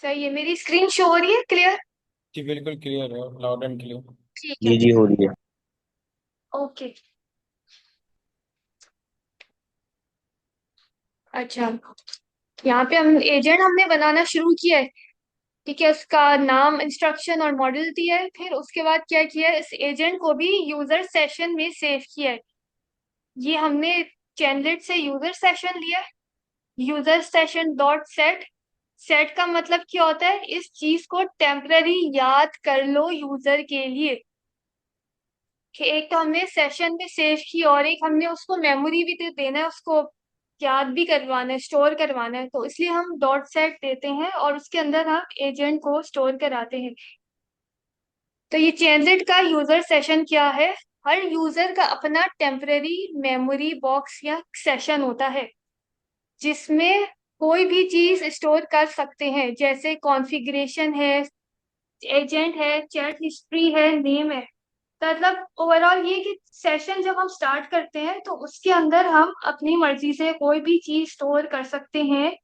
सही है। मेरी स्क्रीन शो हो रही है क्लियर? जी बिल्कुल क्लियर है, लाउड एंड क्लियर। ठीक है। जी जी, हो रही है। ओके। अच्छा, यहाँ पे हम एजेंट हमने बनाना शुरू किया है। ठीक है, उसका नाम, इंस्ट्रक्शन और मॉडल दिया है। फिर उसके बाद क्या किया है, इस एजेंट को भी यूजर सेशन में सेव किया है। ये हमने चैनलेट से यूजर सेशन लिया है। User session dot set. Set का मतलब क्या होता है, इस चीज को टेम्पररी याद कर लो यूजर के लिए, कि एक तो हमने सेशन में सेव की और एक हमने उसको मेमोरी भी दे देना है, उसको याद भी करवाना है, स्टोर करवाना है। तो इसलिए हम डॉट सेट देते हैं और उसके अंदर हम एजेंट को स्टोर कराते हैं। तो ये चेनलेट का यूजर सेशन क्या है, हर यूजर का अपना टेम्पररी मेमोरी बॉक्स या सेशन होता है, जिसमें कोई भी चीज स्टोर कर सकते हैं, जैसे कॉन्फ़िगरेशन है, एजेंट है, चैट हिस्ट्री है, नेम है। मतलब ओवरऑल ये कि सेशन जब हम स्टार्ट करते हैं तो उसके अंदर हम अपनी मर्जी से कोई भी चीज स्टोर कर सकते हैं।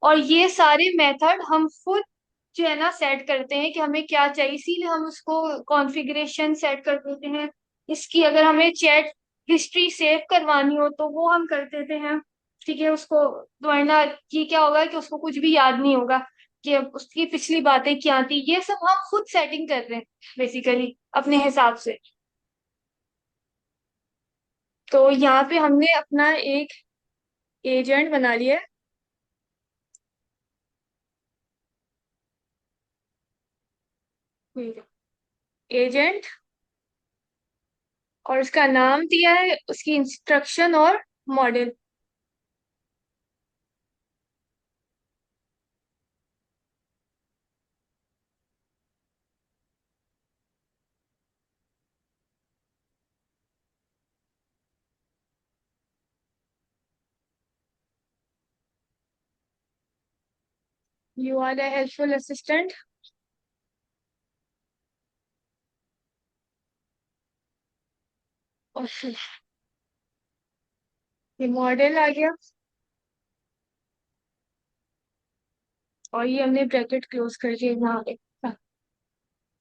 और ये सारे मेथड हम खुद जो है ना सेट करते हैं कि हमें क्या चाहिए, इसीलिए हम उसको कॉन्फ़िगरेशन सेट कर देते हैं। इसकी अगर हमें चैट हिस्ट्री सेव करवानी हो तो वो हम कर देते हैं। ठीक है, उसको, वरना ये क्या होगा कि उसको कुछ भी याद नहीं होगा कि अब उसकी पिछली बातें क्या थी। ये सब हम खुद सेटिंग कर रहे हैं बेसिकली अपने हिसाब से। तो यहाँ पे हमने अपना एक एजेंट बना लिया है, एजेंट, और उसका नाम दिया है, उसकी इंस्ट्रक्शन और model. You are a helpful assistant. और ये मॉडल आ गया, और ये हमने ब्रैकेट क्लोज कर दिया यहाँ पे।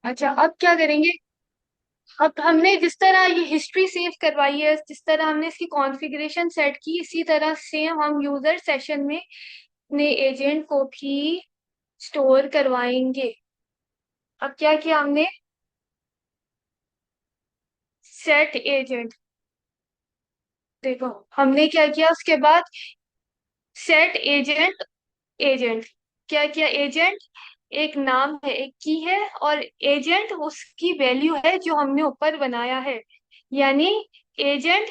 अच्छा, अब क्या करेंगे, अब हमने जिस तरह ये हिस्ट्री सेव करवाई है, जिस तरह हमने इसकी कॉन्फ़िगरेशन सेट की, इसी तरह सेम हम यूजर सेशन में अपने एजेंट को भी स्टोर करवाएंगे। अब क्या किया हमने, सेट एजेंट, देखो हमने क्या किया उसके बाद, सेट एजेंट, एजेंट क्या किया, एजेंट एक नाम है, एक की है, और एजेंट उसकी वैल्यू है जो हमने ऊपर बनाया है। यानी एजेंट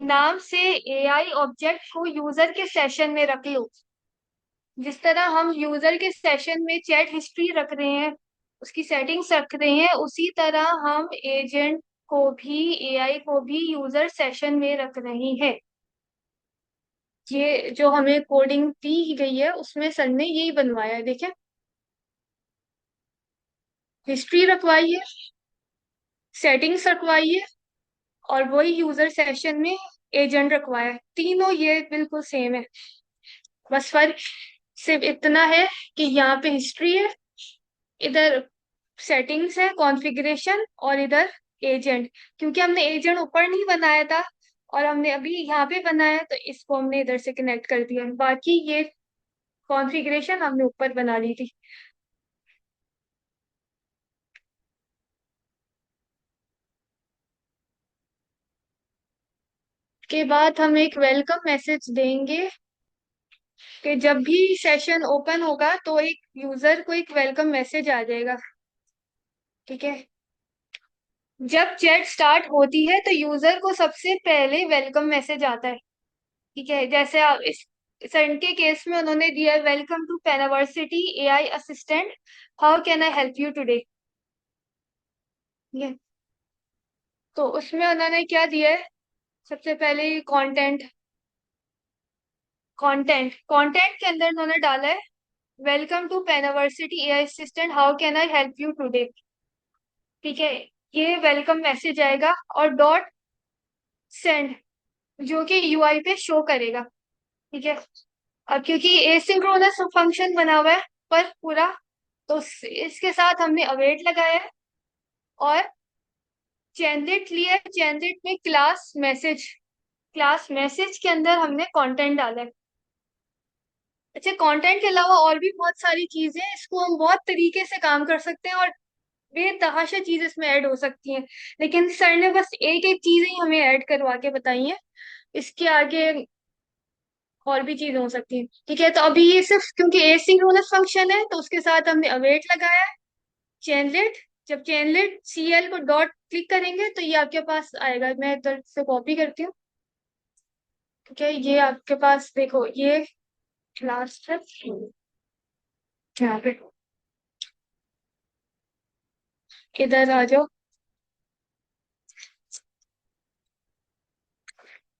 नाम से एआई ऑब्जेक्ट को यूजर के सेशन में रख लो। जिस तरह हम यूजर के सेशन में चैट हिस्ट्री रख रहे हैं, उसकी सेटिंग्स रख रहे हैं, उसी तरह हम एजेंट को भी, एआई को भी यूजर सेशन में रख रहे हैं। ये जो हमें कोडिंग दी गई है उसमें सर ने यही बनवाया है, देखिए, हिस्ट्री रखवाई है, सेटिंग्स रखवाई है, और वही यूजर सेशन में एजेंट रखवाया है। तीनों ये बिल्कुल सेम है, बस फर्क सिर्फ इतना है कि यहाँ पे हिस्ट्री है, इधर सेटिंग्स है, कॉन्फ़िगरेशन, और इधर एजेंट। क्योंकि हमने एजेंट ऊपर नहीं बनाया था और हमने अभी यहाँ पे बनाया है, तो इसको हमने इधर से कनेक्ट कर दिया। बाकी ये कॉन्फ़िगरेशन हमने ऊपर बना ली थी। के बाद हम एक वेलकम मैसेज देंगे कि जब भी सेशन ओपन होगा तो एक यूजर को एक वेलकम मैसेज आ जाएगा। ठीक है, जब चैट स्टार्ट होती है तो यूजर को सबसे पहले वेलकम मैसेज आता है। ठीक है, जैसे आप इस सन के केस में उन्होंने दिया, welcome to penaversity AI assistant, how can I help you today. तो उसमें उन्होंने क्या दिया है, सबसे पहले कंटेंट, कंटेंट कंटेंट के अंदर उन्होंने डाला है, welcome to penaversity AI assistant, how can I help you today. ठीक है, ये वेलकम मैसेज आएगा, और डॉट सेंड, जो कि यूआई पे शो करेगा। ठीक है, अब क्योंकि एसिंक्रोनस फंक्शन बना हुआ है पर पूरा, तो इसके साथ हमने अवेट लगाया है, और चेनलिट लिया है। चेनलिट में क्लास मैसेज के अंदर हमने कंटेंट डाला है। अच्छा, कंटेंट के अलावा और भी बहुत सारी चीजें हैं, इसको हम बहुत तरीके से काम कर सकते हैं, और बेतहाशा चीज इसमें ऐड हो सकती हैं। लेकिन सर ने बस एक एक चीज ही हमें ऐड करवा के बताई है। इसके आगे और भी चीजें हो सकती हैं। ठीक है, तो अभी ये सिर्फ क्योंकि एसिंक्रोनस फंक्शन है, तो उसके साथ हमने अवेट लगाया है। चेनलेट, जब चेनलेट सीएल को डॉट क्लिक करेंगे तो ये आपके पास आएगा। मैं इधर से कॉपी करती हूँ। ठीक है, ये आपके पास देखो, ये क्लास है यहाँ पे। इधर आ जाओ,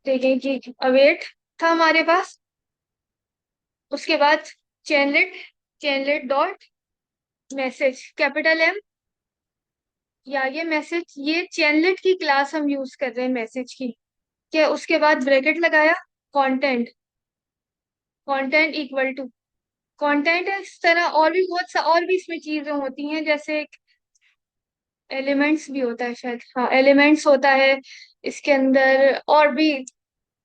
देखें कि अवेट था हमारे पास। उसके बाद चेनलेट, चेनलेट डॉट मैसेज कैपिटल एम, या ये मैसेज, ये चेनलेट की क्लास हम यूज कर रहे हैं मैसेज की। क्या, उसके बाद ब्रैकेट लगाया, content, content equal to content. इस तरह और भी और भी इसमें चीजें होती हैं, जैसे एलिमेंट्स भी होता है शायद, हाँ एलिमेंट्स होता है इसके अंदर, और भी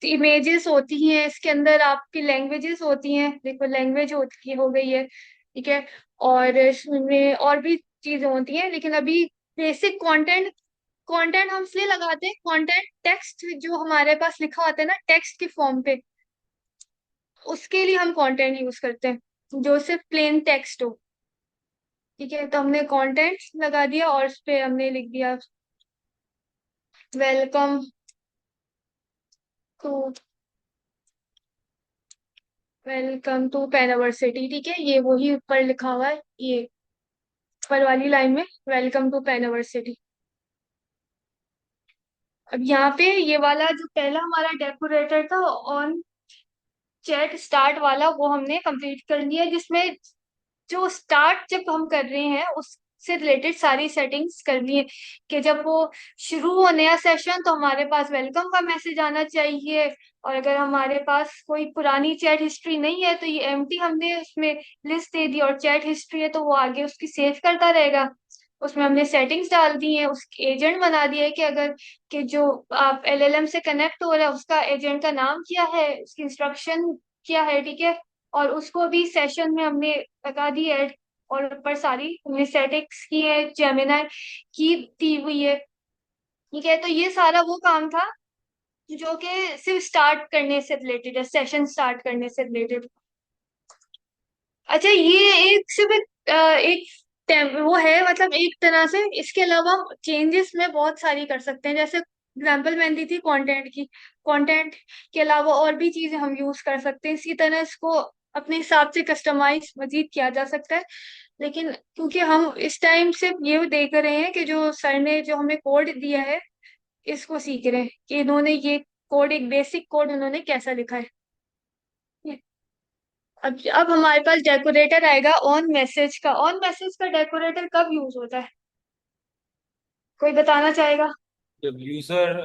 इमेजेस होती हैं इसके अंदर, आपकी लैंग्वेजेस होती हैं, देखो लैंग्वेज होती हो गई है। ठीक है, और इसमें और भी चीजें होती हैं, लेकिन अभी बेसिक कंटेंट, कंटेंट हम इसलिए लगाते हैं, कंटेंट टेक्स्ट जो हमारे पास लिखा होता है ना टेक्स्ट के फॉर्म पे, उसके लिए हम कंटेंट यूज करते हैं, जो सिर्फ प्लेन टेक्स्ट हो। ठीक है, तो हमने कंटेंट लगा दिया, और उस पे हमने लिख दिया welcome to, welcome to pen ठीक है, ये वही ऊपर लिखा हुआ है, ये ऊपर वाली लाइन में, वेलकम टू पेन। अब यहाँ पे ये वाला जो पहला हमारा डेकोरेटर था ऑन चैट स्टार्ट वाला, वो हमने कंप्लीट कर लिया, जिसमें जो स्टार्ट जब हम कर रहे हैं उससे रिलेटेड सारी सेटिंग्स करनी है, कि जब वो शुरू हो नया सेशन तो हमारे पास वेलकम का मैसेज आना चाहिए। और अगर हमारे पास कोई पुरानी चैट हिस्ट्री नहीं है तो ये एम्प्टी हमने उसमें लिस्ट दे दी, और चैट हिस्ट्री है तो वो आगे उसकी सेव करता रहेगा। उसमें हमने सेटिंग्स डाल दी है, उस एजेंट बना दिया है कि अगर कि जो आप एलएलएम से कनेक्ट हो रहा है उसका एजेंट का नाम क्या है, उसकी इंस्ट्रक्शन क्या है। ठीक है, और उसको भी सेशन में हमने लगा दी ऐड, और ऊपर सारी हमने सेटिंग्स की है, जेमिनाई की दी हुई है। ठीक है, तो ये सारा वो काम था जो कि सिर्फ स्टार्ट करने से रिलेटेड है, सेशन स्टार्ट करने से रिलेटेड। अच्छा, ये एक सिर्फ एक वो है, मतलब एक तरह से इसके अलावा चेंजेस में बहुत सारी कर सकते हैं, जैसे एग्जाम्पल मैंने दी थी कंटेंट की। कंटेंट के अलावा और भी चीजें हम यूज कर सकते हैं, इसी तरह इसको अपने हिसाब से कस्टमाइज मजीद किया जा सकता है। लेकिन क्योंकि हम इस टाइम सिर्फ ये देख रहे हैं कि जो सर ने जो हमें कोड दिया है, इसको सीख रहे हैं कि इन्होंने ये कोड, एक बेसिक कोड उन्होंने कैसा लिखा है। अब हमारे पास डेकोरेटर आएगा ऑन मैसेज का। ऑन मैसेज का डेकोरेटर कब यूज होता है, कोई बताना चाहेगा? जब यूजर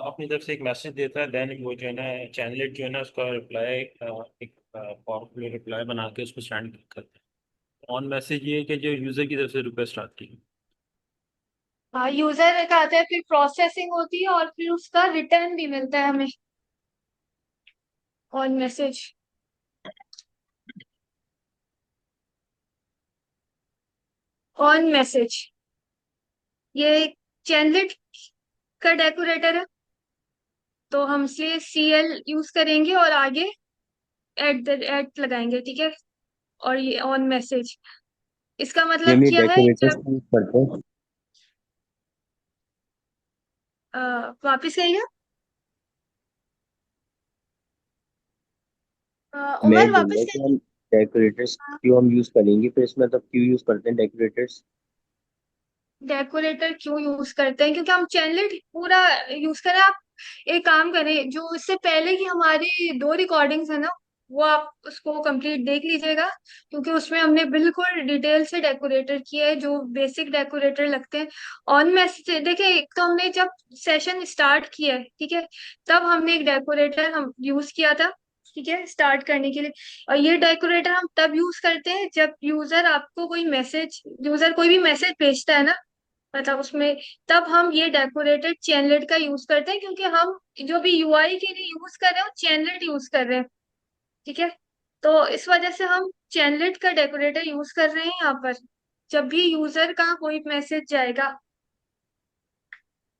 अपनी तरफ से एक मैसेज देता है, देन वो जो है ना चैनलेट जो है ना उसका रिप्लाई, एक पावरफुल रिप्लाई बना के उसको सेंड करते हैं। ऑन मैसेज ये है कि जो यूजर की तरफ से रिक्वेस्ट आती है। हाँ, यूजर का आता है, फिर प्रोसेसिंग होती है, और फिर उसका रिटर्न भी मिलता है हमें ऑन मैसेज। ऑन मैसेज ये चैनलेट का डेकोरेटर है, तो हम से सीएल यूज करेंगे और आगे एट लगाएंगे। ठीक है, और ये ऑन मैसेज, इसका ये मतलब हम ये क्या है डेकोरेटर्स जब यूज करते हैं। वापिस आइएगा, मैं उमर बोल रहा वापस। कि हम डेकोरेटर्स क्यों हम यूज करेंगे, फिर इसमें मतलब क्यों यूज करते हैं डेकोरेटर्स। डेकोरेटर क्यों यूज करते हैं, क्योंकि हम चैनल पूरा यूज करें। आप एक काम करें, जो इससे पहले की हमारी दो रिकॉर्डिंग्स है ना, वो आप उसको कंप्लीट देख लीजिएगा, क्योंकि उसमें हमने बिल्कुल डिटेल से डेकोरेटर किया है, जो बेसिक डेकोरेटर लगते हैं। ऑन मैसेज देखिए, एक तो हमने जब सेशन स्टार्ट किया है, ठीक है, तब हमने एक डेकोरेटर हम यूज किया था, ठीक है, स्टार्ट करने के लिए। और ये डेकोरेटर हम तब यूज करते हैं जब यूजर कोई भी मैसेज भेजता है ना, मतलब उसमें, तब हम ये डेकोरेटेड चैनलेट का यूज करते हैं, क्योंकि हम जो भी यूआई के लिए यूज कर रहे हैं वो चैनलेट यूज कर रहे हैं। ठीक है, तो इस वजह से हम चैनलेट का डेकोरेटर यूज कर रहे हैं यहाँ पर, जब भी यूजर का कोई मैसेज जाएगा।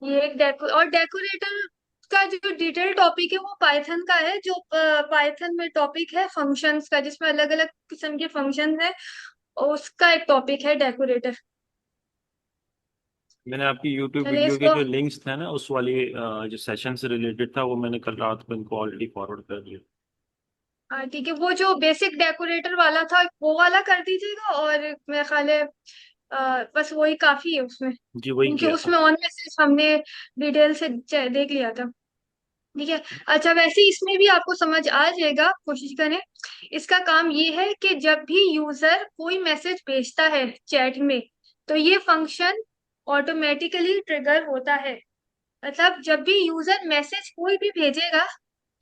ये एक डेकोरेटर का जो डिटेल टॉपिक है वो पाइथन का है, जो पाइथन में टॉपिक है फंक्शंस का, जिसमें अलग अलग किस्म के फंक्शन है, और उसका एक टॉपिक है डेकोरेटर। मैंने आपकी यूट्यूब चलिए वीडियो के इसको, जो लिंक्स थे ना उस वाली जो सेशन से रिलेटेड था वो मैंने कल रात को इनको ऑलरेडी फॉरवर्ड कर दिया। हाँ ठीक है, वो जो बेसिक डेकोरेटर वाला था वो वाला कर दीजिएगा, और मेरे ख्याल है बस वही काफी है उसमें, जी वही क्योंकि किया था। उसमें ऑन मैसेज हमने डिटेल से देख लिया था। ठीक है। अच्छा, वैसे इसमें भी आपको समझ आ जाएगा, कोशिश करें। इसका काम ये है कि जब भी यूजर कोई मैसेज भेजता है चैट में, तो ये फंक्शन ऑटोमेटिकली ट्रिगर होता है। मतलब जब भी यूजर मैसेज कोई भी भेजेगा,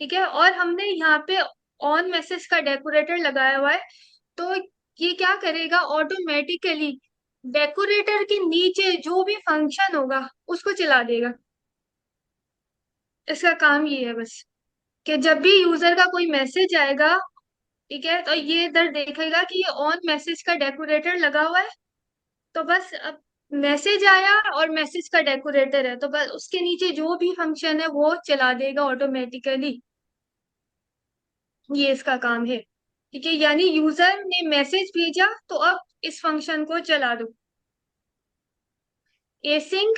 ठीक है, और हमने यहाँ पे ऑन मैसेज का डेकोरेटर लगाया हुआ है, तो ये क्या करेगा, ऑटोमेटिकली डेकोरेटर के नीचे जो भी फंक्शन होगा उसको चला देगा। इसका काम ये है बस, कि जब भी यूजर का कोई मैसेज आएगा, ठीक है, तो ये इधर देखेगा कि ये ऑन मैसेज का डेकोरेटर लगा हुआ है, तो बस अब मैसेज आया और मैसेज का डेकोरेटर है, तो बस उसके नीचे जो भी फंक्शन है वो चला देगा ऑटोमेटिकली। ये इसका काम है। ठीक है, यानी यूजर ने मैसेज भेजा तो अब इस फंक्शन को चला दो। एसिंग,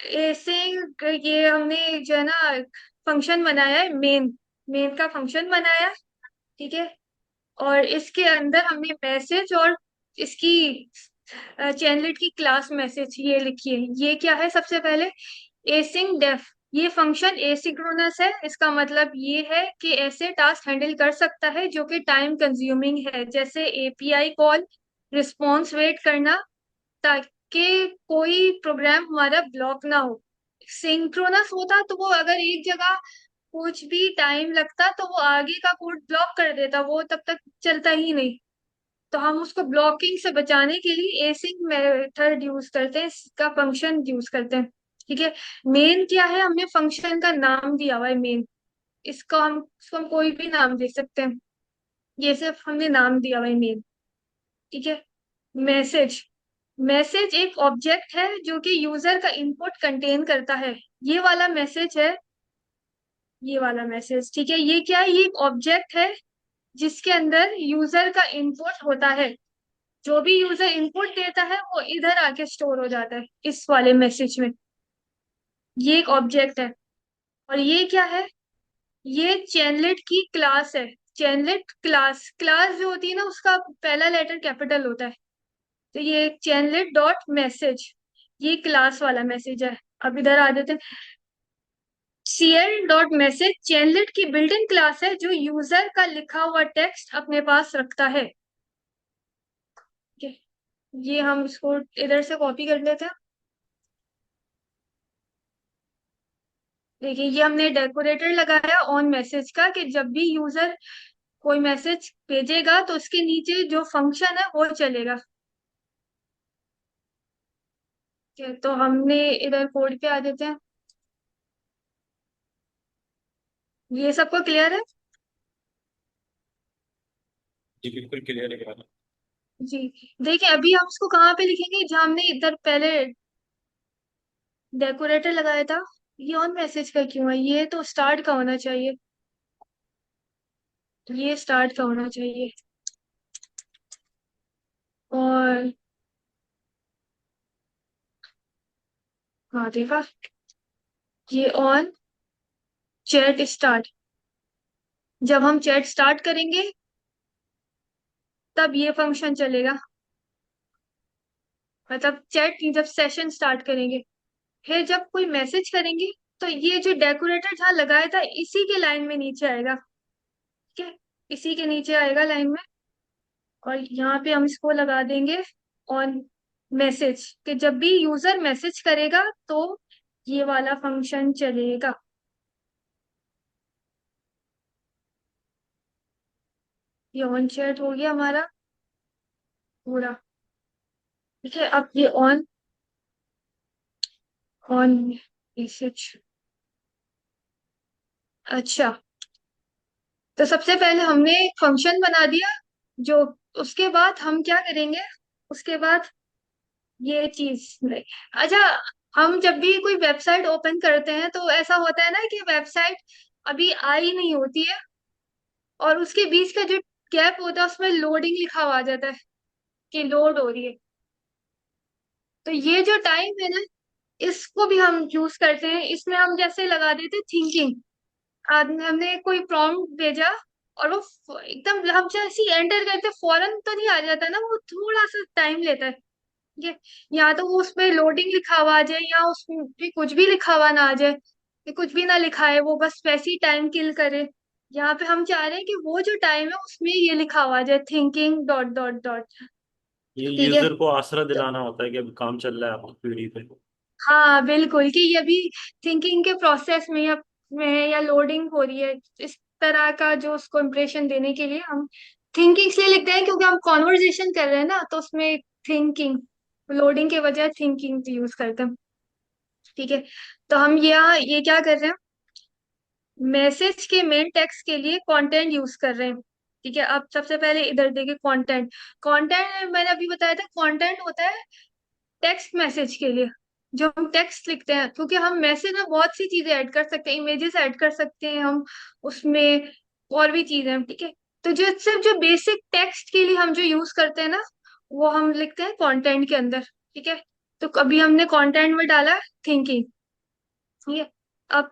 एसिंग ये हमने जो है ना फंक्शन बनाया है, मेन का फंक्शन बनाया। ठीक है, और इसके अंदर हमने मैसेज और इसकी चैनलेट की क्लास मैसेज ये लिखी है। ये क्या है, सबसे पहले एसिंग डेफ, ये फंक्शन एसिंक्रोनस है। इसका मतलब ये है कि ऐसे टास्क हैंडल कर सकता है जो कि टाइम कंज्यूमिंग है, जैसे एपीआई कॉल, रिस्पॉन्स वेट करना, ताकि कोई प्रोग्राम हमारा ब्लॉक ना हो। सिंक्रोनस होता तो वो अगर एक जगह कुछ भी टाइम लगता तो वो आगे का कोड ब्लॉक कर देता, वो तब तक चलता ही नहीं। तो हम उसको ब्लॉकिंग से बचाने के लिए एसिंक मेथड यूज करते हैं, इसका फंक्शन यूज करते हैं। ठीक है, मेन क्या है, हमने फंक्शन का नाम दिया हुआ है मेन। इसको हम कोई भी नाम दे सकते हैं, ये सिर्फ हमने नाम दिया हुआ है मेन। ठीक है, मैसेज, मैसेज एक ऑब्जेक्ट है जो कि यूजर का इनपुट कंटेन करता है। ये वाला मैसेज है, ये वाला मैसेज, ठीक है, ये क्या है, ये एक ऑब्जेक्ट है जिसके अंदर यूजर का इनपुट होता है। जो भी यूजर इनपुट देता है वो इधर आके स्टोर हो जाता है इस वाले मैसेज में। ये एक ऑब्जेक्ट है। और ये क्या है, ये चैनलेट की क्लास है। चैनलेट क्लास, क्लास जो होती है ना उसका पहला लेटर कैपिटल होता है। तो ये चैनलेट डॉट मैसेज, ये क्लास वाला मैसेज है। अब इधर आ जाते हैं। सीएल डॉट मैसेज चैनलेट की बिल्ट इन क्लास है जो यूजर का लिखा हुआ टेक्स्ट अपने पास रखता है। ठीक है, ये हम इसको इधर से कॉपी कर लेते हैं। देखिए, ये हमने डेकोरेटर लगाया ऑन मैसेज का, कि जब भी यूजर कोई मैसेज भेजेगा तो उसके नीचे जो फंक्शन है वो चलेगा। ठीक है, तो हमने इधर कोड पे आ जाते हैं। ये सबको क्लियर है? जी बिल्कुल क्लियर है। जी। देखिए, अभी हम इसको कहाँ पे लिखेंगे, जहाँ हमने इधर पहले डेकोरेटर लगाया था। ये ऑन मैसेज का क्यों है, ये तो स्टार्ट का होना चाहिए, ये स्टार्ट का होना चाहिए। और हाँ देखा, ये ऑन चैट स्टार्ट, जब हम चैट स्टार्ट करेंगे तब ये फंक्शन चलेगा। मतलब चैट जब सेशन स्टार्ट करेंगे, फिर जब कोई मैसेज करेंगे, तो ये जो डेकोरेटर जहाँ लगाया था इसी के लाइन में नीचे आएगा। ठीक है, इसी के नीचे आएगा लाइन में। और यहाँ पे हम इसको लगा देंगे ऑन मैसेज, कि जब भी यूजर मैसेज करेगा तो ये वाला फंक्शन चलेगा। ये ऑन चैट हो गया हमारा पूरा। ठीक है, अब ये ऑन ऑन मैसेज। अच्छा, तो सबसे पहले हमने एक फंक्शन बना दिया जो, उसके बाद हम क्या करेंगे, उसके बाद ये चीज नहीं। अच्छा, हम जब भी कोई वेबसाइट ओपन करते हैं तो ऐसा होता है ना कि वेबसाइट अभी आई नहीं होती है, और उसके बीच का जो गैप होता है उसमें लोडिंग लिखा हुआ आ जाता है कि लोड हो रही है। तो ये जो टाइम है ना, इसको भी हम यूज करते हैं। इसमें हम जैसे लगा देते थिंकिंग। आदमी हमने कोई प्रॉम्प्ट भेजा, और वो एकदम हम जैसे ही एंटर करते फौरन तो नहीं आ जाता ना, वो थोड़ा सा टाइम लेता है। ये, या तो वो उसमें लोडिंग लिखा हुआ आ जाए, या उसमें भी कुछ भी लिखा हुआ ना आ जाए, कि कुछ भी ना लिखा है, वो बस वैसे ही टाइम किल करे। यहाँ पे हम चाह रहे हैं कि वो जो टाइम है उसमें ये लिखा हुआ आ जाए, थिंकिंग डॉट डॉट डॉट। ये ठीक है, यूजर को आसरा तो दिलाना होता है कि अभी काम चल रहा है आपकी पीढ़ी पे। हाँ बिल्कुल, कि ये भी थिंकिंग के प्रोसेस में या लोडिंग हो रही है, इस तरह का जो उसको इम्प्रेशन देने के लिए हम थिंकिंग इसलिए लिखते हैं क्योंकि हम कॉन्वर्जेशन कर रहे हैं ना, तो उसमें थिंकिंग, लोडिंग के बजाय थिंकिंग यूज करते हैं। ठीक है, तो हम यहाँ ये क्या कर रहे हैं, मैसेज के मेन टेक्स्ट के लिए कंटेंट यूज कर रहे हैं। ठीक है, अब सबसे पहले इधर देखिए कंटेंट। कंटेंट मैंने अभी बताया था, कंटेंट होता है टेक्स्ट मैसेज के लिए, जो हम टेक्स्ट लिखते हैं, क्योंकि हम मैसेज में बहुत सी चीजें ऐड कर सकते हैं, इमेजेस ऐड कर सकते हैं हम उसमें, और भी चीजें। ठीक है, तो जो सिर्फ जो बेसिक टेक्स्ट के लिए हम जो यूज करते हैं ना, वो हम लिखते हैं कंटेंट के अंदर। ठीक है, तो अभी हमने कंटेंट में डाला थिंकिंग। ठीक है, अब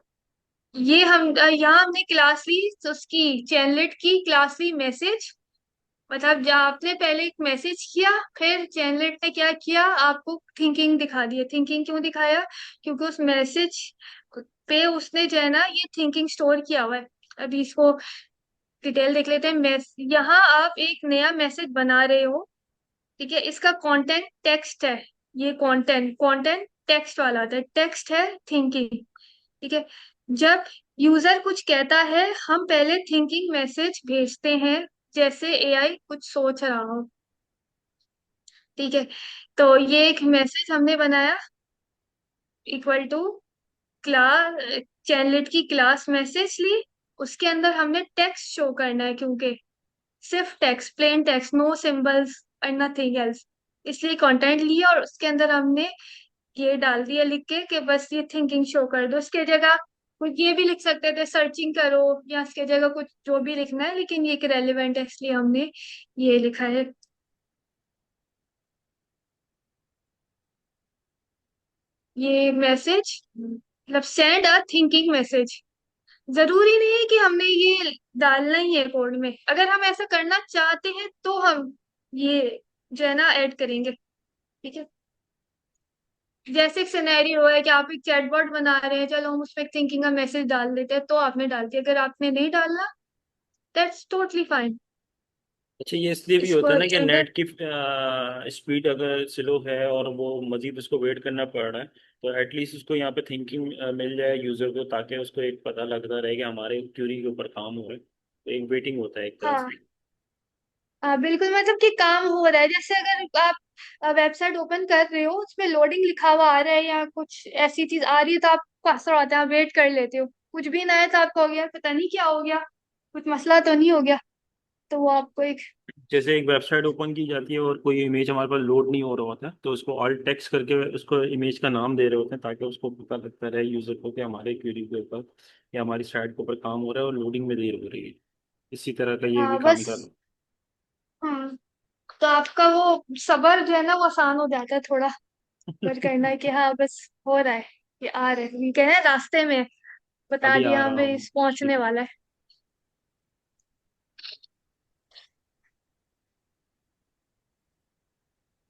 ये हम यहाँ हमने क्लास ली, तो उसकी चैनलेट की क्लास ली मैसेज। मतलब जब आपने पहले एक मैसेज किया, फिर चैनलेट ने क्या किया, आपको थिंकिंग दिखा दिया। थिंकिंग क्यों दिखाया, क्योंकि उस मैसेज पे उसने जो है ना ये थिंकिंग स्टोर किया हुआ है। अभी इसको डिटेल देख लेते हैं। यहाँ आप एक नया मैसेज बना रहे हो। ठीक है, इसका कंटेंट टेक्स्ट है। ये कंटेंट कंटेंट टेक्स्ट वाला आता है, टेक्स्ट है थिंकिंग। ठीक है, जब यूजर कुछ कहता है, हम पहले थिंकिंग मैसेज भेजते हैं, जैसे एआई कुछ सोच रहा हो। ठीक है, तो ये एक मैसेज हमने बनाया, इक्वल टू क्लास, चैनलेट की क्लास मैसेज ली। उसके अंदर हमने टेक्स्ट शो करना है, क्योंकि सिर्फ text, plain text, no symbols and nothing else. इसलिए कंटेंट लिया और उसके अंदर हमने ये डाल दिया लिख के कि बस ये थिंकिंग शो कर दो। इसके जगह कुछ ये भी लिख सकते थे, सर्चिंग करो, या इसके जगह कुछ जो भी लिखना है, लेकिन ये रेलेवेंट है इसलिए हमने ये लिखा है। ये मैसेज मतलब सेंड अ थिंकिंग मैसेज। जरूरी नहीं है कि हमने ये डालना ही है कोड में, अगर हम ऐसा करना चाहते हैं तो हम ये जो है ना ऐड करेंगे। ठीक है, जैसे एक सिनेरियो है कि आप एक चैटबॉट बना रहे हैं, चलो हम उसमें थिंकिंग का मैसेज डाल देते हैं, तो आपने डाल दिया। अगर आपने नहीं डालना, दैट्स टोटली फाइन। अच्छा, ये इसलिए भी इसको होता है ना कि एंटर। नेट की स्पीड अगर स्लो है और वो मजीद उसको वेट करना पड़ रहा है, तो एटलीस्ट उसको यहाँ पे थिंकिंग मिल जाए यूजर को, ताकि उसको एक पता लगता रहे कि हमारे क्यूरी के ऊपर काम हो रहा है। तो एक वेटिंग होता है एक तरह हाँ से। हाँ बिल्कुल, मतलब कि काम हो रहा है। जैसे अगर आप वेबसाइट ओपन कर रहे हो, उसमें लोडिंग लिखा हुआ आ रहा है या कुछ ऐसी चीज आ रही है, तो आप पास आता है, आप वेट कर लेते हो। कुछ भी ना है तो आपको हो गया पता नहीं क्या हो गया, कुछ मसला तो नहीं हो गया, तो वो आपको एक। जैसे एक वेबसाइट ओपन की जाती है और कोई इमेज हमारे पास लोड नहीं हो रहा होता है, तो उसको ऑल्ट टेक्स्ट करके उसको इमेज का नाम दे रहे होते हैं, ताकि उसको पता लगता रहे यूजर को कि हमारे क्वेरी के ऊपर या हमारी साइट के ऊपर काम हो रहा है और लोडिंग में देर हो रही है। इसी तरह का ये भी हाँ काम बस। कर रहा है। हाँ, तो आपका वो सबर जो है ना वो आसान हो जाता है थोड़ा, पर करना है कि हाँ बस हो रहा है, ये आ रहे हैं, ये कह रहे हैं रास्ते में, बता अभी आ दिया रहा हमें हूँ। इस पहुंचने ठीक है। वाला है।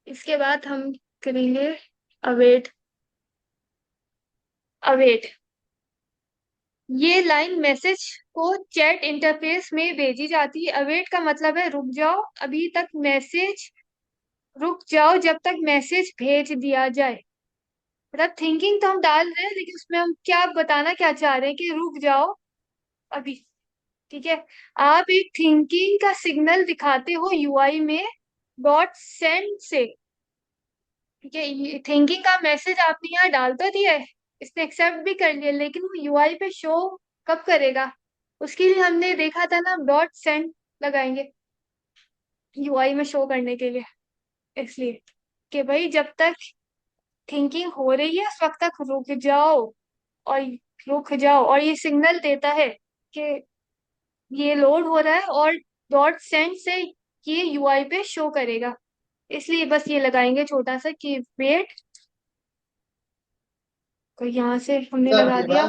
इसके बाद हम करेंगे अवेट। अवेट, ये लाइन मैसेज को चैट इंटरफेस में भेजी जाती है। अवेट का मतलब है रुक जाओ, अभी तक मैसेज, रुक जाओ जब तक मैसेज भेज दिया जाए। मतलब थिंकिंग तो हम डाल रहे हैं, लेकिन उसमें हम क्या बताना क्या चाह रहे हैं कि रुक जाओ अभी। ठीक है। आप एक थिंकिंग का सिग्नल दिखाते हो यूआई में डॉट सेंड से। ठीक है, ये थिंकिंग का मैसेज आपने यहाँ डाल तो दिया है, इसने एक्सेप्ट भी कर लिया, लेकिन वो यूआई पे शो कब करेगा? उसके लिए हमने देखा था ना, डॉट सेंड लगाएंगे यूआई में शो करने के लिए। इसलिए कि भाई जब तक थिंकिंग हो रही है उस वक्त तक रुक जाओ, और रुक जाओ, और ये सिग्नल देता है कि ये लोड हो रहा है, और डॉट सेंड से ये यूआई पे शो करेगा। इसलिए बस ये लगाएंगे छोटा सा कि वेट, तो यहाँ से हमने लगा दिया।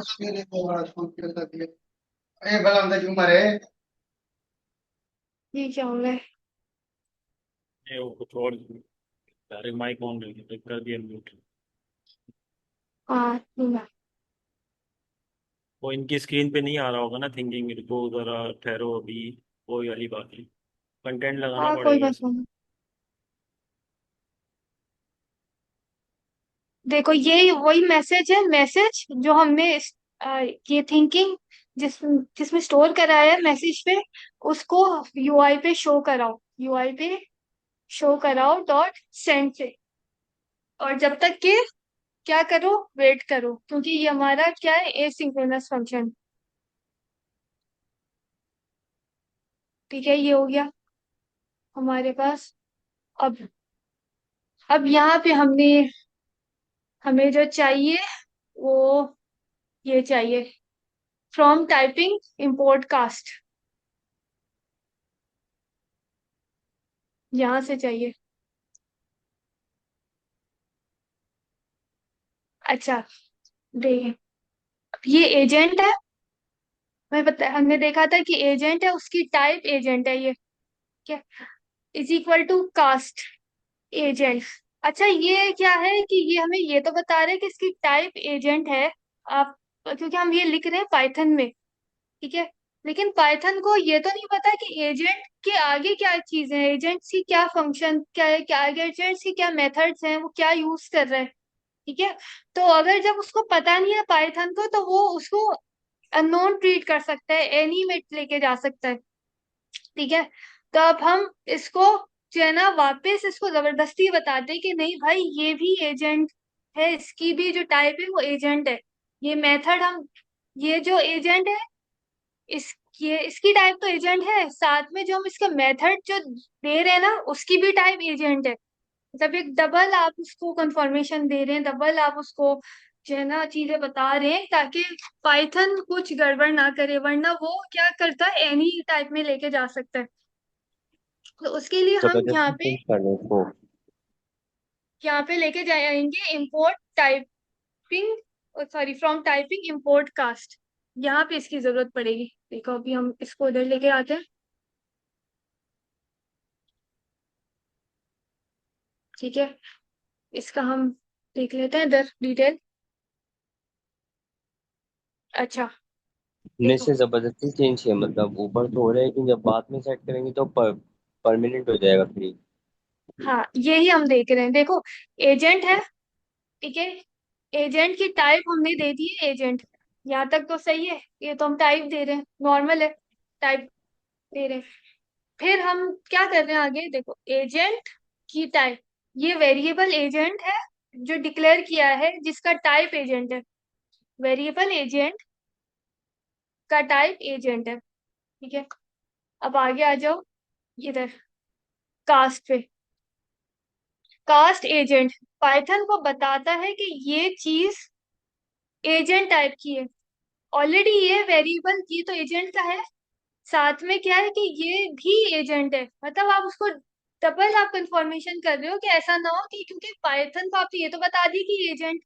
ये क्या हो रहा है? ये वो कुछ और डायरेक्ट माइक ऑन कर दिया म्यूट। हाँ नहीं, वो इनकी स्क्रीन पे नहीं आ रहा होगा ना थिंकिंग, मेरे को जरा ठहरो अभी, वही वाली बात है, कंटेंट लगाना हाँ कोई पड़ेगा बात इसे। नहीं। देखो ये वही मैसेज है, मैसेज जो हमने ये थिंकिंग जिसमें स्टोर कराया है मैसेज पे, उसको यूआई पे शो कराओ, यूआई पे शो कराओ डॉट सेंड से। और जब तक कि क्या करो, वेट करो, क्योंकि ये हमारा क्या है, एसिंक्रोनस फंक्शन। ठीक है, ये हो गया हमारे पास। अब यहाँ पे हमें जो चाहिए वो ये चाहिए, फ्रॉम टाइपिंग इंपोर्ट कास्ट, यहाँ से चाहिए। अच्छा, देखिए ये एजेंट है, हमने देखा था कि एजेंट है, उसकी टाइप एजेंट है ये, क्या, is equal to cast agent. अच्छा ये क्या है कि ये हमें ये तो बता रहे हैं कि इसकी टाइप एजेंट है। आप, क्योंकि हम ये लिख रहे हैं पाइथन में, ठीक है, लेकिन पाइथन को ये तो नहीं पता कि एजेंट के आगे क्या चीजें हैं, एजेंट्स की क्या फंक्शन क्या है, क्या एजेंट्स की क्या मेथड्स हैं, वो क्या यूज कर रहे हैं। ठीक है, तो अगर जब उसको पता नहीं है पाइथन को, तो वो उसको अननोन ट्रीट कर सकता है, एनी में लेके जा सकता है। ठीक है, तो अब हम इसको जो है ना वापस इसको जबरदस्ती बताते हैं कि नहीं भाई ये भी एजेंट है, इसकी भी जो टाइप है वो एजेंट है। ये मेथड हम, ये जो एजेंट है, इस ये इसकी टाइप तो एजेंट है, साथ में जो हम इसका मेथड जो दे रहे हैं ना उसकी भी टाइप एजेंट है। मतलब एक डबल आप उसको कंफर्मेशन दे रहे हैं, डबल आप उसको जो है ना चीजें बता रहे हैं, ताकि पाइथन कुछ गड़बड़ ना करे, वरना वो क्या करता है, एनी टाइप में लेके जा सकता है। तो उसके लिए हम जबरदस्ती चेंज कर रहे हैं इसको। यहाँ पे लेके जाएंगे import typing, sorry from typing import cast. यहाँ पे इसकी जरूरत पड़ेगी। देखो अभी हम इसको इधर लेके आते हैं। ठीक है, इसका हम देख लेते हैं इधर डिटेल। अच्छा ने देखो, से जबरदस्ती चेंज किया मतलब ऊपर तो हो रहा है, लेकिन जब बाद में सेट करेंगे तो परमानेंट हो जाएगा फिर। हाँ यही हम देख रहे हैं, देखो एजेंट है, ठीक है, एजेंट की टाइप हमने दे दी है एजेंट। यहाँ तक तो सही है, ये तो हम टाइप दे रहे हैं, नॉर्मल है, टाइप दे रहे हैं। फिर हम क्या कर रहे हैं आगे, देखो एजेंट की टाइप, ये वेरिएबल एजेंट है जो डिक्लेयर किया है, जिसका टाइप एजेंट है, वेरिएबल एजेंट का टाइप एजेंट है। ठीक है, अब आगे आ जाओ इधर कास्ट पे। कास्ट एजेंट पाइथन को बताता है कि ये चीज एजेंट टाइप की है, ऑलरेडी ये वेरिएबल ये तो एजेंट का है, साथ में क्या है कि ये भी एजेंट है, मतलब आप उसको डबल आप कंफर्मेशन कर रहे हो कि ऐसा ना हो कि, क्योंकि पाइथन को आपने ये तो बता दी कि एजेंट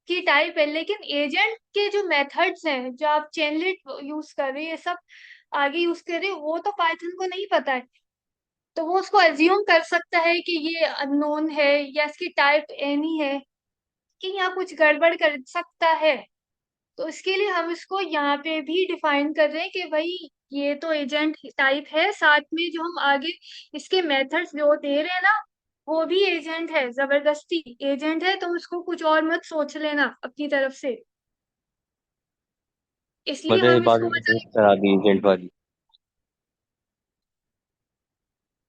की टाइप है, लेकिन एजेंट के जो मेथड्स हैं, जो आप चेनलेट यूज कर रहे हो, ये सब आगे यूज कर रहे हो, वो तो पाइथन को नहीं पता है। तो वो उसको अज्यूम कर सकता है कि ये अननोन है, या इसकी टाइप एनी है, कि यहाँ कुछ गड़बड़ कर सकता है। तो इसके लिए हम इसको यहाँ पे भी डिफाइन कर रहे हैं कि भाई ये तो एजेंट टाइप है, साथ में जो हम आगे इसके मेथड्स जो दे रहे हैं ना, वो भी एजेंट है, जबरदस्ती एजेंट है, तो उसको कुछ और मत सोच लेना अपनी तरफ से। इसलिए मतलब ये हम बात इसको मैंने करा दी एजेंट वाली।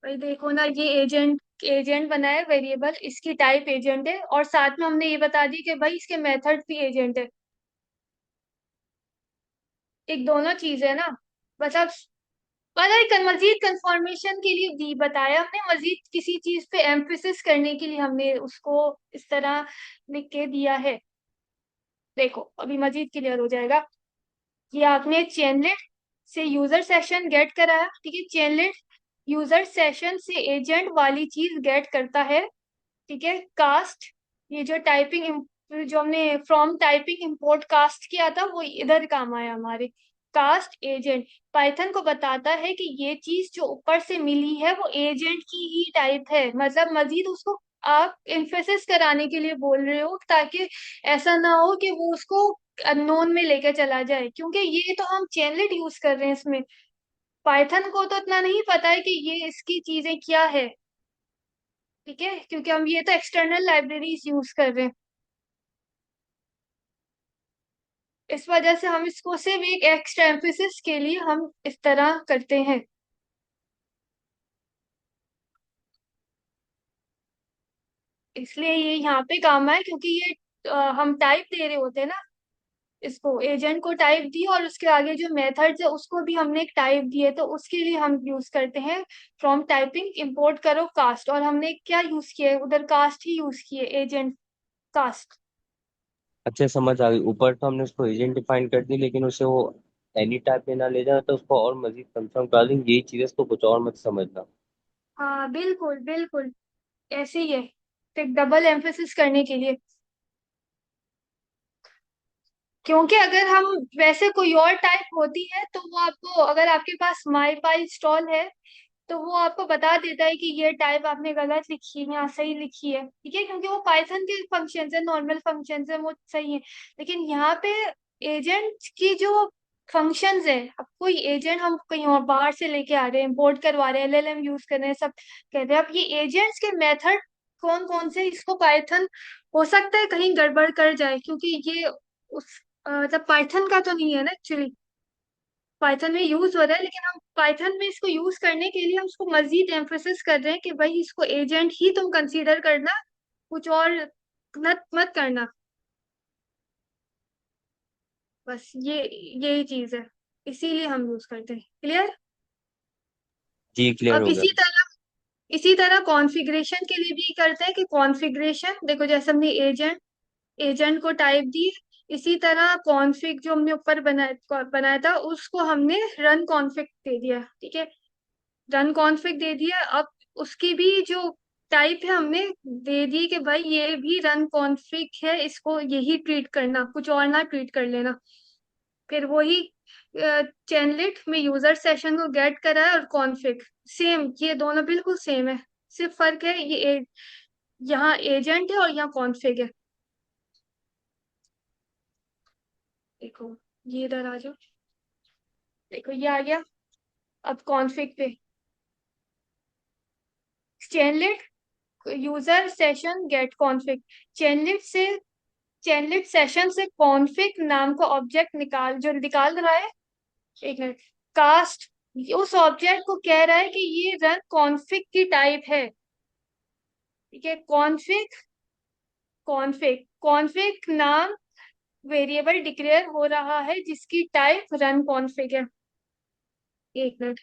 भाई देखो ना, ये एजेंट एजेंट बना है वेरिएबल, इसकी टाइप एजेंट है, और साथ में हमने ये बता दी कि भाई इसके मेथड भी एजेंट है। एक दोनों चीज है ना। बस अब मजीद कंफर्मेशन के लिए दी बताया हमने, मजीद किसी चीज पे एम्फेसिस करने के लिए हमने उसको इस तरह लिख के दिया है। देखो अभी मजीद क्लियर हो जाएगा। ये आपने चेनलेट से यूजर सेशन गेट कराया, ठीक है। चेनलेट यूजर सेशन से एजेंट वाली चीज गेट करता है, ठीक है। कास्ट, ये जो जो हमने फ्रॉम टाइपिंग इंपोर्ट कास्ट किया था वो इधर काम आया हमारे। कास्ट एजेंट पाइथन को बताता है कि ये चीज जो ऊपर से मिली है वो एजेंट की ही टाइप है, मतलब मजीद उसको आप इन्फेसिस कराने के लिए बोल रहे हो, ताकि ऐसा ना हो कि वो उसको अननोन में लेके चला जाए, क्योंकि ये तो हम चेनलेट यूज कर रहे हैं इसमें। पाइथन को तो इतना नहीं पता है कि ये इसकी चीजें क्या है, ठीक है, क्योंकि हम ये तो एक्सटर्नल लाइब्रेरीज यूज कर रहे हैं। इस वजह से हम इसको सिर्फ एक एक्स्ट्रा एम्फेसिस के लिए हम इस तरह करते हैं। इसलिए ये यहाँ पे काम आए, क्योंकि ये हम टाइप दे रहे होते हैं ना, इसको एजेंट को टाइप दी और उसके आगे जो मेथड्स है उसको भी हमने एक टाइप दिए, तो उसके लिए हम यूज करते हैं फ्रॉम टाइपिंग इंपोर्ट करो कास्ट, और हमने क्या यूज किया है उधर, कास्ट ही यूज किए, एजेंट कास्ट। अच्छा समझ आ गई। ऊपर तो हमने उसको एजेंट डिफाइन कर दी, लेकिन उसे वो एनी टाइप में ना ले जाए, तो उसको और मजीद कंफर्म करा देंगे यही चीज़ है, इसको कुछ और मत समझना। हाँ बिल्कुल बिल्कुल, ऐसे ही है, तो एक डबल एम्फेसिस करने के लिए। क्योंकि अगर हम वैसे कोई और टाइप होती है तो वो आपको, अगर आपके पास माई पाई इंस्टॉल है तो वो आपको बता देता है कि ये टाइप आपने गलत लिखी है या सही लिखी है, ठीक है, क्योंकि वो पाइथन के फंक्शन है, नॉर्मल फंक्शन है, वो सही है। लेकिन यहाँ पे एजेंट की जो फंक्शंस है, अब कोई एजेंट हम कहीं और बाहर से लेके आ रहे हैं, इम्पोर्ट करवा रहे हैं, एलएलएम यूज कर रहे हैं, सब कह रहे हैं, अब ये एजेंट्स के मेथड कौन कौन से, इसको पाइथन हो सकता है कहीं गड़बड़ कर जाए, क्योंकि ये उस मतलब पाइथन का तो नहीं है ना एक्चुअली, पाइथन में यूज हो रहा है, लेकिन हम पाइथन में इसको यूज करने के लिए हम उसको मजीद एम्फेसिस कर रहे हैं कि भाई इसको एजेंट ही तुम कंसीडर करना, कुछ और मत मत करना। बस ये यही चीज है, इसीलिए हम यूज करते हैं। क्लियर। जी क्लियर अब हो गया। इसी तरह कॉन्फ़िगरेशन के लिए भी करते हैं कि कॉन्फ़िगरेशन देखो, जैसे हमने एजेंट एजेंट को टाइप दी, इसी तरह कॉन्फ़िग जो हमने ऊपर बनाया था उसको हमने रन कॉन्फ़िग दे दिया, ठीक है। रन कॉन्फ़िग दे दिया, अब उसकी भी जो टाइप है हमने दे दी कि भाई ये भी रन कॉन्फ़िग है, इसको यही ट्रीट करना, कुछ और ना ट्रीट कर लेना। फिर वही चेनलिट में यूजर सेशन को गेट करा है, और कॉन्फ़िग सेम, ये दोनों बिल्कुल सेम है, सिर्फ फर्क है यहाँ एजेंट है और यहाँ कॉन्फ़िग है। देखो ये इधर आ जाओ, देखो ये आ गया। अब कॉन्फ़िग पे चेनलिट यूजर सेशन गेट कॉन्फ़िग, चेनलिट से चेनलिट सेशन से कॉन्फ़िग नाम का ऑब्जेक्ट जो निकाल रहा है, एक मिनट, कास्ट उस ऑब्जेक्ट को कह रहा है कि ये रन कॉन्फ़िग की टाइप है, ठीक है। कॉन्फ़िग कॉन्फ़िग कॉन्फ़िग नाम वेरिएबल डिक्लेयर हो रहा है जिसकी टाइप रन कॉन्फ़िग है। एक मिनट,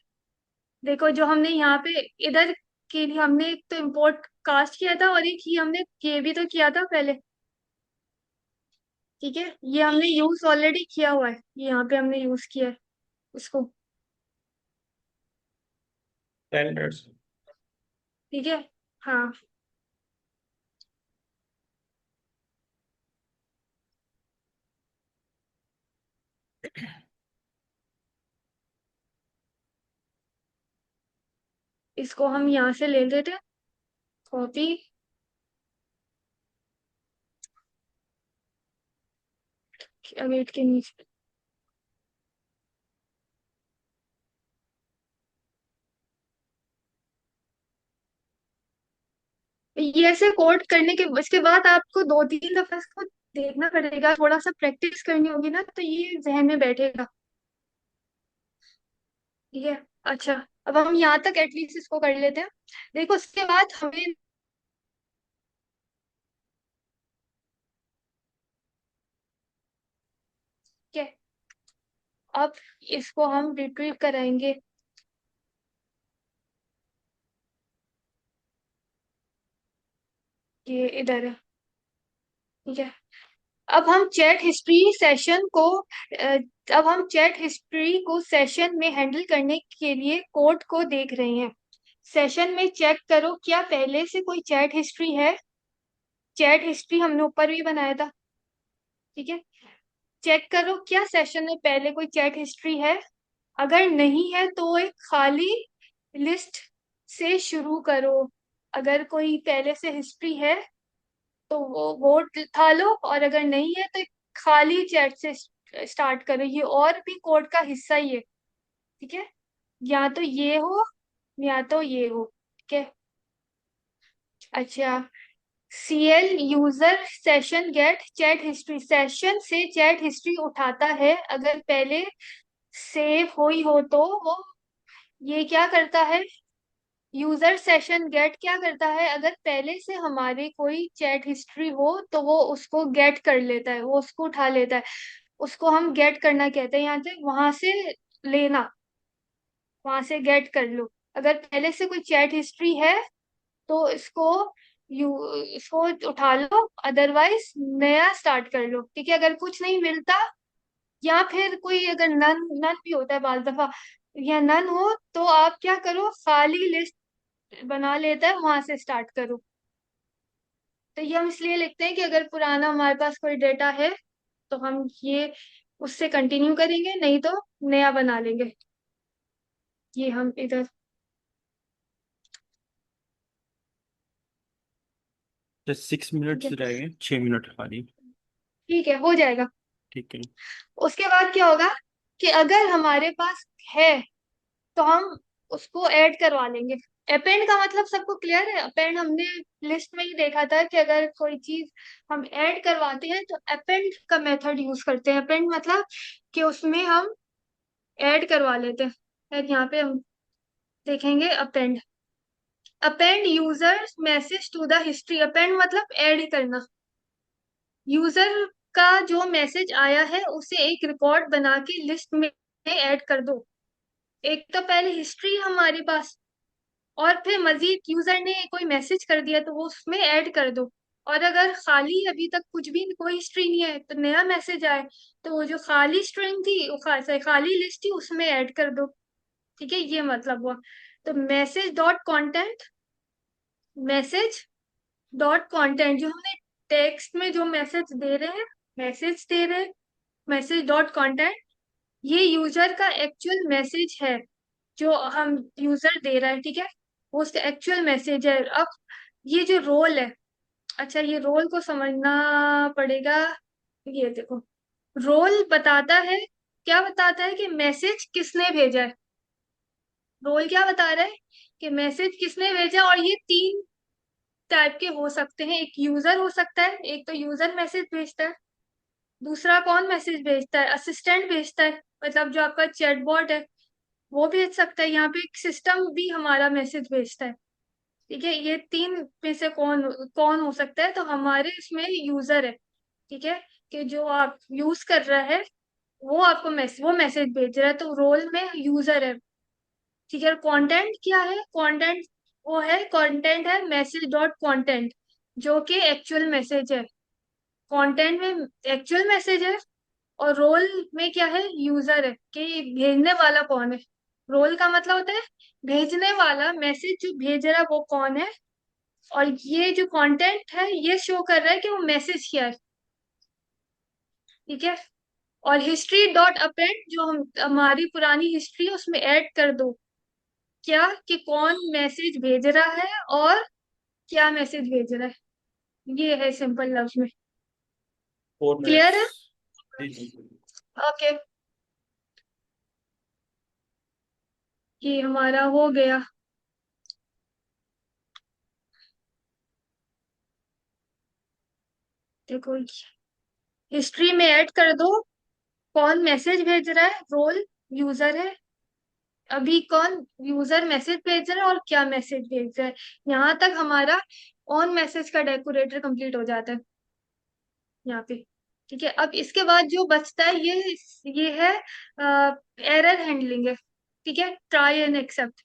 देखो जो हमने यहाँ पे इधर के लिए हमने एक तो इम्पोर्ट कास्ट किया था, और एक ही हमने ये भी तो किया था पहले, ठीक है। ये हमने यूज ऑलरेडी किया हुआ है, ये यहाँ पे हमने यूज किया है उसको, 10 मिनट्स। ठीक है। हाँ, इसको हम यहाँ से ले लेते हैं, कॉपी, वेट के नीचे, ये ऐसे कोड करने के इसके बाद आपको 2-3 दफा इसको देखना पड़ेगा, थोड़ा सा प्रैक्टिस करनी होगी ना, तो ये जहन में बैठेगा, ठीक है। अच्छा, अब हम यहाँ तक एटलीस्ट इसको कर लेते हैं। देखो उसके बाद हमें क्या, अब इसको हम रिट्रीव कराएंगे। ये इधर है, ठीक है। अब हम चैट हिस्ट्री सेशन को अब हम चैट हिस्ट्री को सेशन में हैंडल करने के लिए कोड को देख रहे हैं। सेशन में चेक करो क्या पहले से कोई चैट हिस्ट्री है। चैट हिस्ट्री हमने ऊपर भी बनाया था, ठीक है। चेक करो क्या सेशन में पहले कोई चैट हिस्ट्री है। अगर नहीं है तो एक खाली लिस्ट से शुरू करो। अगर कोई पहले से हिस्ट्री है तो वो उठा लो, और अगर नहीं है तो एक खाली चैट से स्टार्ट करो। ये और भी कोड का हिस्सा ही है, ठीक है। या तो ये हो या तो ये हो, ठीक है। अच्छा, CL user session get chat history session से चैट हिस्ट्री उठाता है। अगर पहले सेव हुई हो तो वो ये क्या करता है, यूजर सेशन गेट क्या करता है, अगर पहले से हमारी कोई चैट हिस्ट्री हो तो वो उसको गेट कर लेता है, वो उसको उठा लेता है। उसको हम गेट करना कहते हैं, यहाँ से वहां से लेना, वहां से गेट कर लो। अगर पहले से कोई चैट हिस्ट्री है तो यू इसको उठा लो, अदरवाइज नया स्टार्ट कर लो, ठीक है। अगर कुछ नहीं मिलता या फिर कोई अगर नन नन भी होता है बाल दफा, या नन हो तो आप क्या करो, खाली लिस्ट बना लेता है, वहां से स्टार्ट करो। तो ये हम इसलिए लिखते हैं कि अगर पुराना हमारे पास कोई डेटा है तो हम ये उससे कंटिन्यू करेंगे, नहीं तो नया बना लेंगे। ये हम इधर, जस्ट 6 मिनट्स ठीक है, रह गए, 6 मिनट खाली। ठीक है, हो जाएगा। ठीक है। उसके बाद क्या होगा कि अगर हमारे पास है तो हम उसको ऐड करवा लेंगे। अपेंड का मतलब सबको क्लियर है। अपेंड हमने लिस्ट में ही देखा था कि अगर कोई चीज हम ऐड करवाते हैं तो अपेंड का मेथड यूज करते हैं। अपेंड मतलब कि उसमें हम ऐड करवा लेते हैं। और यहाँ पे हम देखेंगे append, append user message to the history. Append मतलब ऐड करना, यूजर का जो मैसेज आया है उसे एक रिकॉर्ड बना के लिस्ट में ऐड कर दो। एक तो पहले हिस्ट्री हमारे पास, और फिर मजीद यूजर ने कोई मैसेज कर दिया तो वो उसमें ऐड कर दो। और अगर खाली अभी तक कुछ भी कोई स्ट्रिंग नहीं है तो नया मैसेज आए तो वो जो खाली स्ट्रिंग थी, वो खाली लिस्ट थी, उसमें ऐड कर दो, ठीक है। ये मतलब हुआ। तो मैसेज डॉट कंटेंट जो हमने टेक्स्ट में जो मैसेज दे रहे हैं, मैसेज डॉट कंटेंट, ये यूजर का एक्चुअल मैसेज है जो हम यूजर दे रहा है, ठीक है। वो उसका एक्चुअल मैसेज है। अब ये जो रोल है, अच्छा ये रोल को समझना पड़ेगा। ये देखो, रोल बताता है, क्या बताता है कि मैसेज किसने भेजा है। रोल क्या बता रहा है कि मैसेज किसने भेजा। और ये तीन टाइप के हो सकते हैं, एक यूजर हो सकता है, एक तो यूजर मैसेज भेजता है। दूसरा कौन मैसेज भेजता है, असिस्टेंट भेजता है, मतलब जो आपका चैटबॉट है वो भेज सकता है। यहाँ पे एक सिस्टम भी हमारा मैसेज भेजता है, ठीक है। ये तीन में से कौन कौन हो सकता है, तो हमारे इसमें यूजर है, ठीक है। कि जो आप यूज कर रहा है वो आपको वो मैसेज भेज रहा है, तो रोल में यूजर है, ठीक है। कंटेंट क्या है, कंटेंट वो है, कंटेंट है मैसेज डॉट कंटेंट, जो कि एक्चुअल मैसेज है। कंटेंट में एक्चुअल मैसेज है, और रोल में क्या है, यूजर है कि भेजने वाला कौन है। रोल का मतलब होता है भेजने वाला, मैसेज जो भेज रहा है वो कौन है। और ये जो कंटेंट है ये शो कर रहा है कि वो मैसेज किया है, ठीक है। और हिस्ट्री डॉट अपेंड जो हम हमारी पुरानी हिस्ट्री है उसमें ऐड कर दो, क्या कि कौन मैसेज भेज रहा है और क्या मैसेज भेज रहा है। ये है सिंपल लफ्ज में। 4 मिनट्स। क्लियर है? जी जी। ओके, ये हमारा हो गया। देखो हिस्ट्री में ऐड कर दो कौन मैसेज भेज रहा है, रोल यूजर है, अभी कौन यूजर मैसेज भेज रहा है और क्या मैसेज भेज रहा है, यहाँ तक हमारा ऑन मैसेज का डेकोरेटर कंप्लीट हो जाता है यहाँ पे। ठीक है, अब इसके बाद जो बचता है ये है एरर हैंडलिंग है। ठीक है, ट्राई एंड एक्सेप्ट।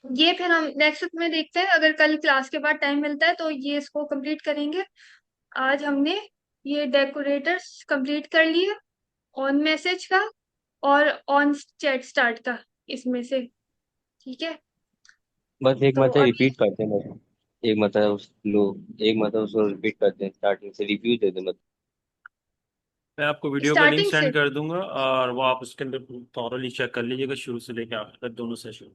ये फिर हम नेक्स्ट वीक में देखते हैं, अगर कल क्लास के बाद टाइम मिलता है तो ये इसको कंप्लीट करेंगे। आज हमने ये डेकोरेटर्स कंप्लीट कर लिए, ऑन मैसेज का और ऑन चैट स्टार्ट का, इसमें से। ठीक है, बस एक तो मतलब अभी रिपीट करते हैं बस। एक मतलब उस लोग एक मतलब उसको रिपीट करते हैं, स्टार्टिंग से रिव्यू दे दें मतलब। मैं आपको वीडियो का लिंक स्टार्टिंग से। सेंड कर दूंगा और वो आप उसके अंदर थॉरली चेक कर लीजिएगा शुरू से लेकर आखिर तक दोनों सेशन।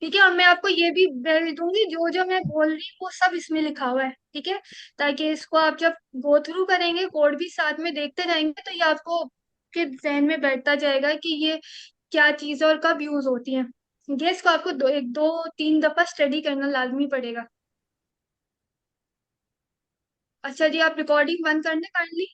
ठीक है, और मैं आपको ये भी भेज दूंगी, जो जो मैं बोल रही हूँ वो सब इसमें लिखा हुआ है। ठीक है, ताकि इसको आप जब गो थ्रू करेंगे, कोड भी साथ में देखते जाएंगे, तो ये आपको के जहन में बैठता जाएगा कि ये क्या चीज़ और कब यूज होती है। ये इसको आपको एक दो तीन दफा स्टडी करना लाजमी पड़ेगा। अच्छा जी, आप रिकॉर्डिंग बंद कर लें काइंडली।